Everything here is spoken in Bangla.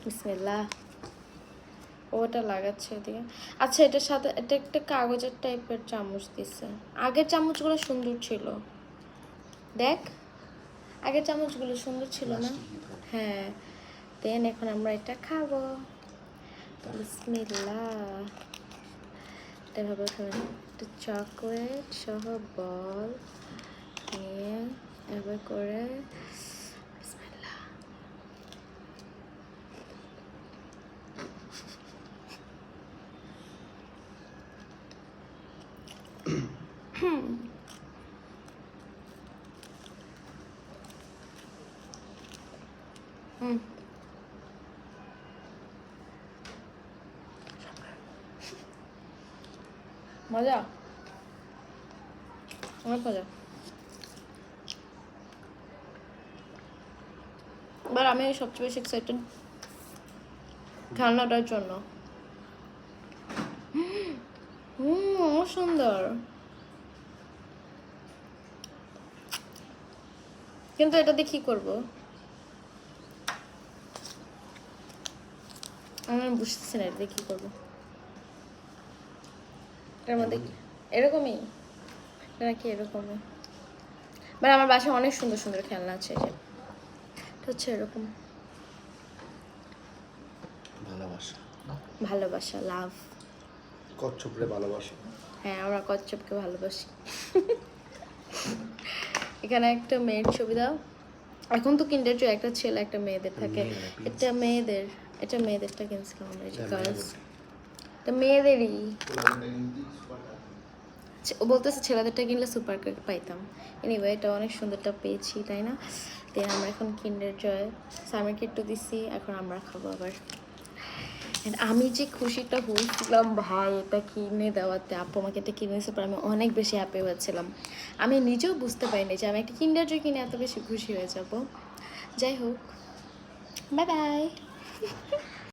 বিসমিল্লাহ। ওটা লাগাচ্ছে এদিকে। আচ্ছা, এটার সাথে এটা একটা কাগজের টাইপের চামচ দিছে। আগের চামচগুলো সুন্দর ছিল, দেখ আগের চামচগুলো সুন্দর ছিল না? হ্যাঁ, দেন এখন আমরা এটা খাবো। বিসমিল্লাহ। এভাবে খাবেন। একটা চকলেট সহ বল নিয়ে এভাবে করে বিসমিল্লাহ। মজা, অনেক মজা। এবার আমি সবচেয়ে বেশি এক্সাইটেড খেলনাটার জন্য। অনেক সুন্দর, কিন্তু এটা দিয়ে কি করবো আমি বুঝতেছি না, এটা দিয়ে কি করবো। এটার মধ্যে এরকমই নাকি এরকমই, মানে আমার বাসায় অনেক সুন্দর সুন্দর খেলনা আছে, যে এটা হচ্ছে এরকম। ভালোবাসা, ভালোবাসা, লাভ। কচ্ছপরে ভালোবাসা। হ্যাঁ, আমরা কচ্ছপকে ভালোবাসি। এখানে একটা মেয়ের ছবি দাও। এখন তো কিন্ডার জয় একটা ছেলে একটা মেয়েদের থাকে। এটা মেয়েদের, এটা মেয়েদেরটা কিনছিলাম আমরা, এই যে গার্লস, এটা মেয়েদেরই। ও বলতেছে ছেলেদেরটা কিনলে সুপার পাইতাম। এনিওয়ে, এটা অনেক সুন্দরটা পেয়েছি, তাই না? তাই আমরা এখন কিন্ডার জয় সামিরকে একটু দিচ্ছি, এখন আমরা খাবো আবার। আমি যে খুশিটা হয়েছিলাম ভাই এটা কিনে দেওয়াতে, আপু আমাকে এটা কিনে দিয়েছে, পর আমি অনেক বেশি হ্যাপি হয়েছিলাম। আমি নিজেও বুঝতে পারিনি যে আমি একটা কিন্ডার জয় কিনে এত বেশি খুশি হয়ে যাব। যাই হোক, বাই বাই।